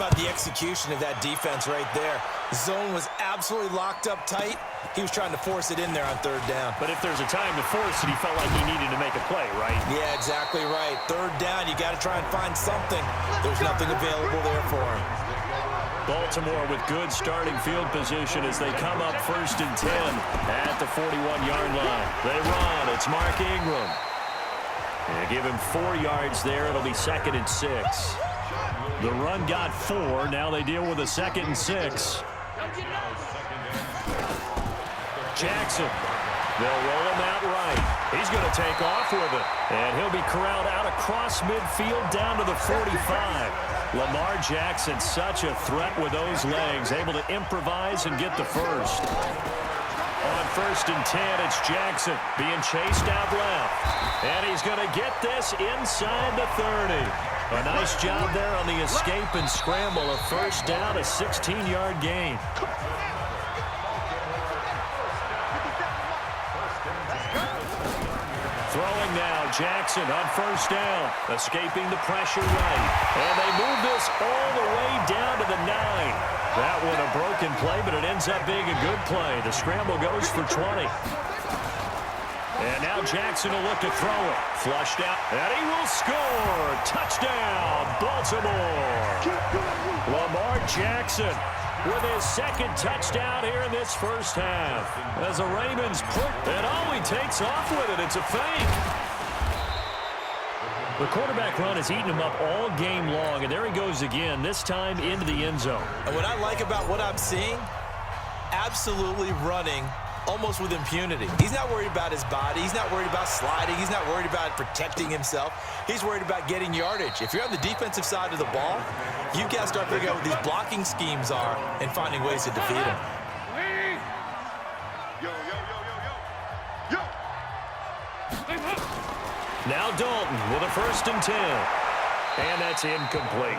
About the execution of that defense right there. The zone was absolutely locked up tight. He was trying to force it in there on third down. But if there's a time to force it, he felt like he needed to make a play, right? Yeah, exactly right. Third down, you got to try and find something. There's nothing available there for him. Baltimore with good starting field position as they come up 1st and 10 at the 41-yard line. They run. It's Mark Ingram. They give him 4 yards there. It'll be 2nd and 6. The run got 4. Now they deal with a 2nd and 6. Jackson. They'll roll him out right. He's going to take off with it. And he'll be corralled out across midfield down to the 45. Lamar Jackson, such a threat with those legs, able to improvise and get the first. On 1st and 10, it's Jackson being chased out left. And he's going to get this inside the 30. A nice job there on the escape and scramble. A first down, a 16-yard gain. Throwing now, Jackson on 1st down. Escaping the pressure right. And they move this all the way down to the 9. That one a broken play, but it ends up being a good play. The scramble goes for 20. And now Jackson will look to throw it. Flushed out, and he will score. Touchdown, Baltimore. Lamar Jackson with his 2nd touchdown here in this first half. As the Ravens put it, all he takes off with it. It's a fake. The quarterback run has eaten him up all game long, and there he goes again, this time into the end zone. And what I like about what I'm seeing, absolutely running almost with impunity. He's not worried about his body. He's not worried about sliding. He's not worried about protecting himself. He's worried about getting yardage. If you're on the defensive side of the ball, you've got to start figuring out what these blocking schemes are and finding ways to defeat him. Now Dalton with a 1st and 10. And that's incomplete.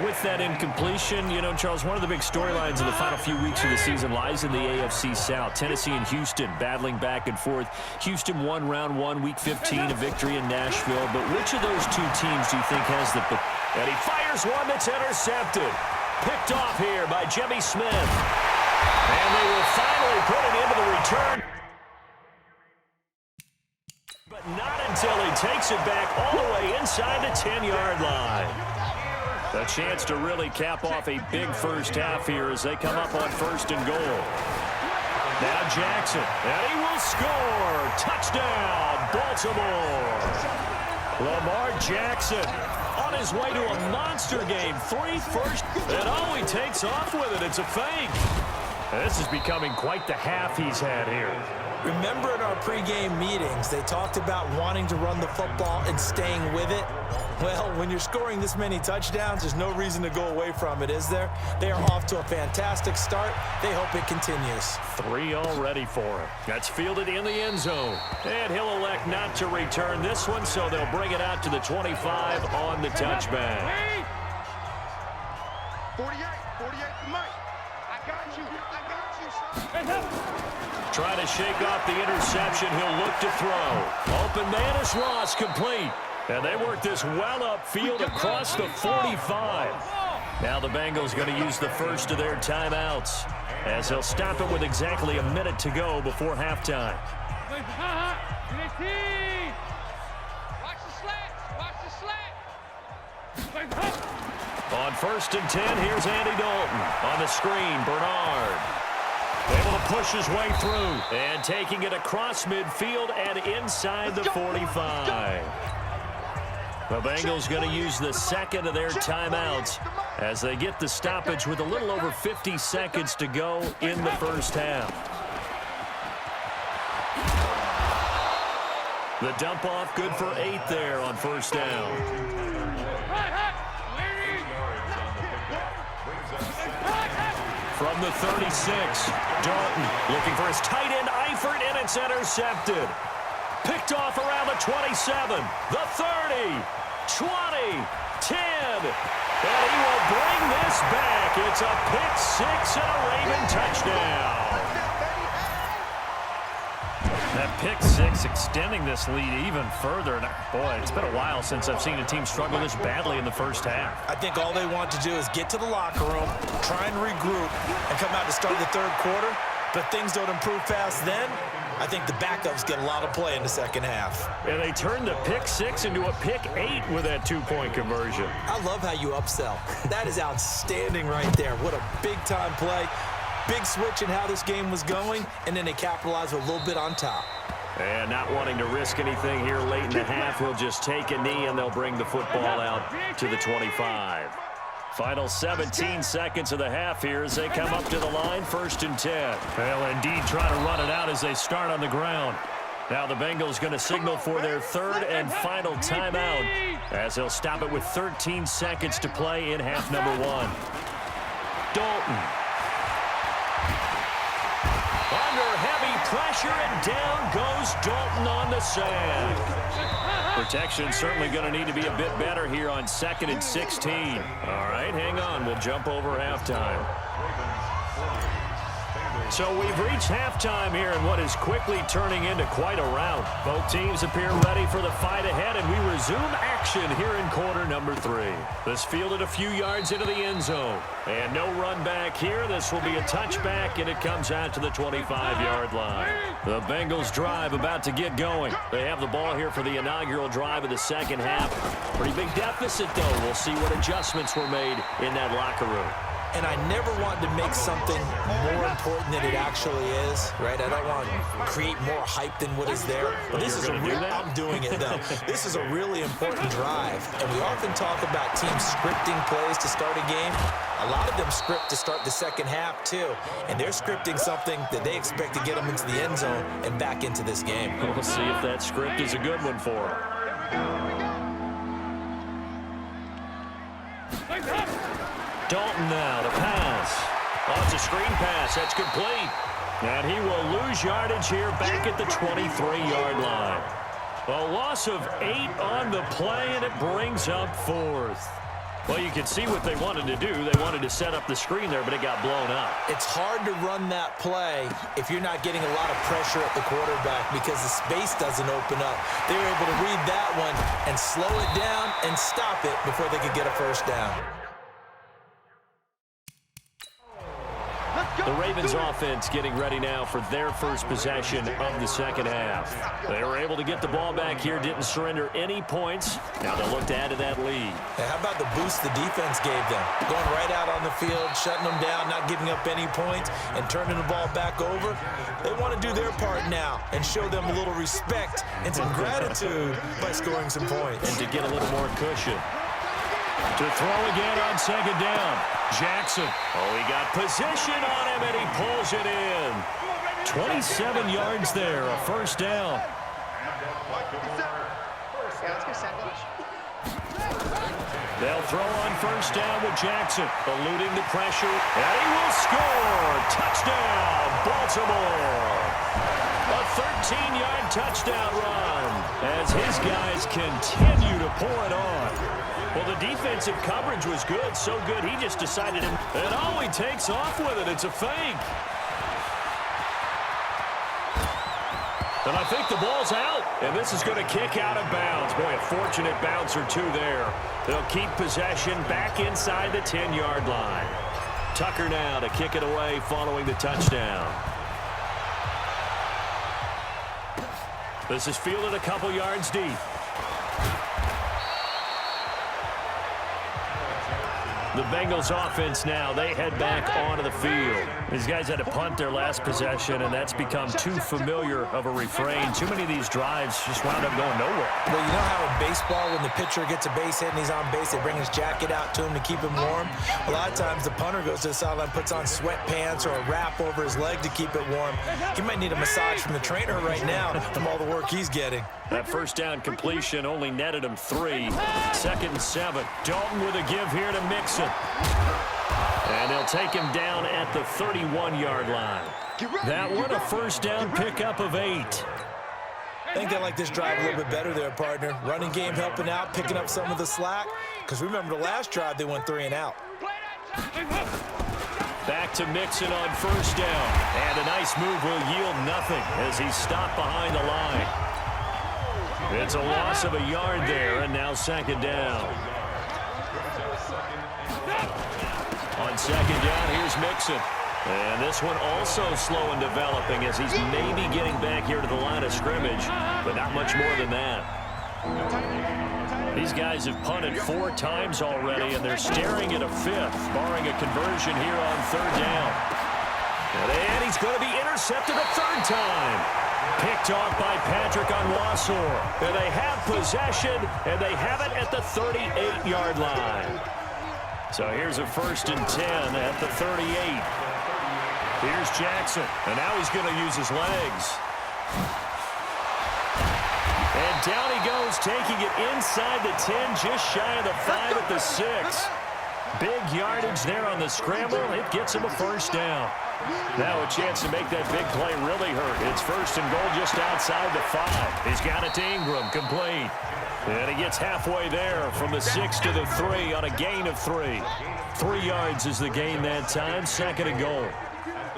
With that incompletion, you know, Charles, one of the big storylines in the final few weeks of the season lies in the AFC South. Tennessee and Houston battling back and forth. Houston won round 1, week 15, a victory in Nashville. But which of those two teams do you think has the... And he fires one that's intercepted. Picked off here by Jimmy Smith. And they will finally put it into the return. But not until he takes it back all the way inside the 10-yard line. A chance to really cap off a big first half here as they come up on 1st and goal. Now Jackson, and he will score. Touchdown, Baltimore. Lamar Jackson on his way to a monster game. 3 first, and all he takes off with it, it's a fake. This is becoming quite the half he's had here. Remember in our pregame meetings, they talked about wanting to run the football and staying with it? Well, when you're scoring this many touchdowns, there's no reason to go away from it, is there? They are off to a fantastic start. They hope it continues. 3 already for him. That's fielded in the end zone. And he'll elect not to return this one, so they'll bring it out to the 25 on the touchback. 48, Mike. I got you. Trying to shake off the interception. He'll look to throw. Open man is Ross, complete. And they work this well upfield across the 45. Now the Bengals going to use the first of their timeouts as they'll stop it with exactly a minute to go before halftime. On 1st and 10, here's Andy Dalton. On the screen, Bernard. Able to push his way through. And taking it across midfield and inside the 45. The Bengals going to use the 2nd of their timeouts as they get the stoppage with a little over 50 seconds to go in the first half. The dump off good for 8 there on 1st down. From the 36, Dalton looking for his tight end Eifert, and it's intercepted. Picked off around the 27, the 30, 20, 10, and he will bring this back. It's a pick 6 and a Raven touchdown. That pick six extending this lead even further. And boy, it's been a while since I've seen a team struggle this badly in the first half. I think all they want to do is get to the locker room, try and regroup, and come out to start the third quarter. But if things don't improve fast then, I think the backups get a lot of play in the second half. And they turned the pick six into a pick 8 with that two-point conversion. I love how you upsell. That is outstanding right there. What a big-time play. Big switch in how this game was going, and then they capitalized with a little bit on top. And not wanting to risk anything here late in the half, he'll just take a knee, and they'll bring the football out to the 25. Final 17 seconds of the half here as they come up to the line, 1st and 10. Well, indeed, try to run it out as they start on the ground. Now the Bengals going to signal for their 3rd and final timeout as they'll stop it with 13 seconds to play in half number 1. Dalton. Under heavy pressure, and down goes Dalton on the sack. Protection certainly going to need to be a bit better here on 2nd and 16. All right, hang on. We'll jump over halftime. So we've reached halftime here in what is quickly turning into quite a rout. Both teams appear ready for the fight ahead, and we resume action here in quarter number 3. This fielded a few yards into the end zone. And no run back here. This will be a touchback, and it comes out to the 25-yard line. The Bengals drive about to get going. They have the ball here for the inaugural drive of the second half. Pretty big deficit, though. We'll see what adjustments were made in that locker room. And I never want to make something more important than it actually is, right? I don't want to create more hype than what is there. But this is a real, I'm doing it though. This is a really important drive. And we often talk about teams scripting plays to start a game. A lot of them script to start the second half too. And they're scripting something that they expect to get them into the end zone and back into this game. We'll see if that script is a good one for them. Dalton now to pass. Oh, it's a screen pass. That's complete. And he will lose yardage here back at the 23-yard line. A loss of 8 on the play, and it brings up 4th. Well, you can see what they wanted to do. They wanted to set up the screen there, but it got blown up. It's hard to run that play if you're not getting a lot of pressure at the quarterback because the space doesn't open up. They were able to read that one and slow it down and stop it before they could get a first down. The Ravens offense getting ready now for their first possession of the second half. They were able to get the ball back here, didn't surrender any points. Now they'll look to add to that lead. Hey, how about the boost the defense gave them? Going right out on the field, shutting them down, not giving up any points, and turning the ball back over. They want to do their part now and show them a little respect and some gratitude by scoring some points. And to get a little more cushion. To throw again on second down. Jackson. Oh, he got position on him, and he pulls it in. 27 yards there, a first down. They'll throw on first down with Jackson, eluding the pressure, and he will score. Touchdown, Baltimore. A 13-yard touchdown run as his guys continue to pour it on. Well, the defensive coverage was good, so good he just decided and oh, he takes off with it. It's a fake. And I think the ball's out, and this is going to kick out of bounds. Boy, a fortunate bounce or two there. They'll keep possession back inside the 10-yard line. Tucker now to kick it away following the touchdown. This is fielded a couple yards deep. The Bengals offense now, they head back onto the field. These guys had to punt their last possession, and that's become too familiar of a refrain. Too many of these drives just wound up going nowhere. Well, you know how in baseball, when the pitcher gets a base hit and he's on base, they bring his jacket out to him to keep him warm? A lot of times the punter goes to the sideline, puts on sweatpants or a wrap over his leg to keep it warm. He might need a massage from the trainer right now from all the work he's getting. That first down completion only netted him 3. 2nd and 7. Dalton with a give here to Mixon. And they'll take him down at the 31-yard line. That one a first down pickup of 8. I think they like this drive a little bit better there, partner. Running game helping out, picking up some of the slack. Because remember the last drive, they went 3 and out. Back to Mixon on first down. And a nice move will yield nothing as he's stopped behind the line. It's a loss of a yard there, and now second down. On second down, here's Mixon. And this one also slow in developing as he's maybe getting back here to the line of scrimmage, but not much more than that. These guys have punted 4 times already, and they're staring at a 5th, barring a conversion here on third down. And he's going to be intercepted a 3rd time. Picked off by Patrick Onwuasor. And they have possession, and they have it at the 38-yard line. So here's a 1st and 10 at the 38. Here's Jackson, and now he's going to use his legs. And down he goes, taking it inside the 10, just shy of the 5 at the 6. Big yardage there on the scramble. It gets him a 1st down. Now a chance to make that big play really hurt. It's 1st and goal just outside the 5. He's got it to Ingram, complete. And he gets halfway there from the 6 to the 3 on a gain of 3. 3 yards is the gain that time, 2nd and goal.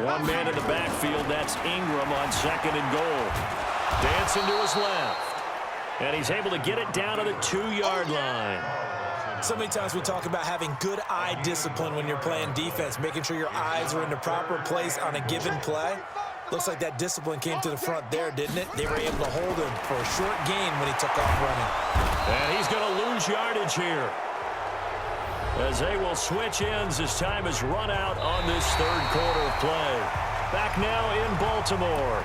One man in the backfield, that's Ingram on 2nd and goal. Dancing to his left. And he's able to get it down to the 2-yard line. So many times we talk about having good eye discipline when you're playing defense, making sure your eyes are in the proper place on a given play. Looks like that discipline came to the front there, didn't it? They were able to hold him for a short gain when he took off running. And he's going to lose yardage here, as they will switch ends as time has run out on this 3rd quarter of play. Back now in Baltimore.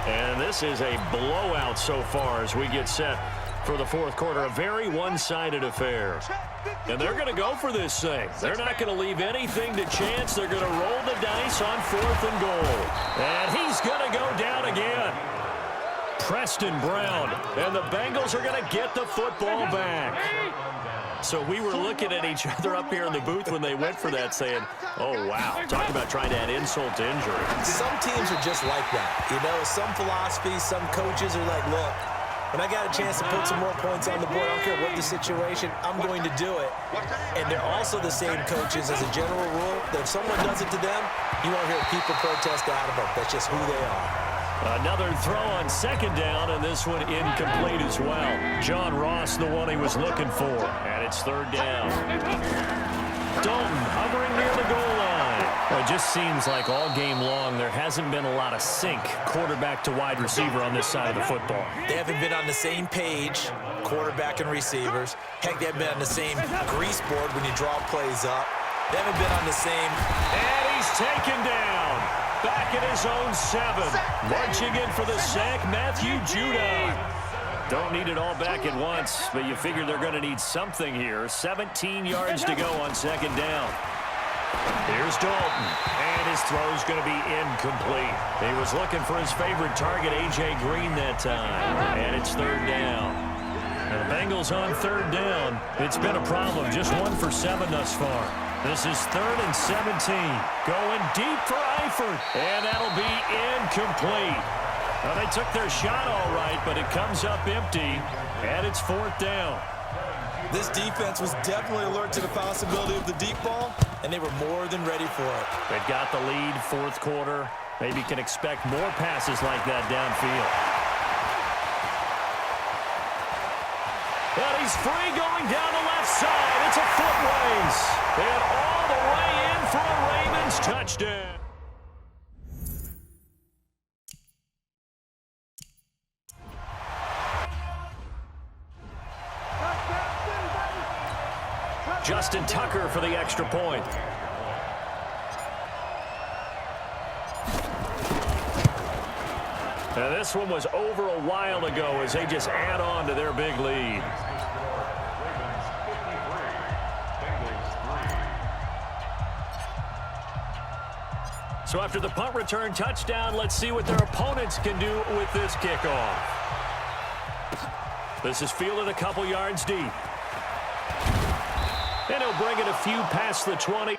And this is a blowout so far as we get set for the 4th quarter. A very one-sided affair. And they're going to go for this thing. They're not going to leave anything to chance. They're going to roll the dice on 4th and goal. And he's going to go down again. Preston Brown. And the Bengals are going to get the football back. So we were looking at each other up here in the booth when they went for that, saying, oh, wow. Talk about trying to add insult to injury. Some teams are just like that. You know, some philosophies, some coaches are like, look, when I got a chance to put some more points on the board, I don't care what the situation, I'm going to do it. And they're also the same coaches as a general rule that if someone does it to them, you won't hear people protest out of them. That's just who they are. Another throw on 2nd down, and this one incomplete as well. John Ross, the one he was looking for, and it's 3rd down. Dalton hovering near the goal line. Well, it just seems like all game long there hasn't been a lot of sync quarterback to wide receiver on this side of the football. They haven't been on the same page, quarterback and receivers. Heck, they haven't been on the same grease board when you draw plays up. They haven't been on the same. And he's taken down. Back at his own 7. Marching in for the sack, Matthew Judon. Don't need it all back at once, but you figure they're going to need something here. 17 yards to go on 2nd down. Here's Dalton, and his throw's going to be incomplete. He was looking for his favorite target, A.J. Green, that time, and it's 3rd down. Now the Bengals on 3rd down. It's been a problem, just 1 for 7 thus far. This is 3rd and 17. Going deep for Eifert, and that'll be incomplete. Well, they took their shot all right, but it comes up empty, and it's 4th down. This defense was definitely alert to the possibility of the deep ball, and they were more than ready for it. They've got the lead, 4th quarter. Maybe can expect more passes like that downfield. And he's free going down the left side. It's a foot race. And all the way in for a Ravens touchdown. Justin Tucker for the extra point. Now this one was over a while ago as they just add on to their big lead. So after the punt return touchdown, let's see what their opponents can do with this kickoff. This is fielded a couple yards deep. And he'll bring it a few past the 20.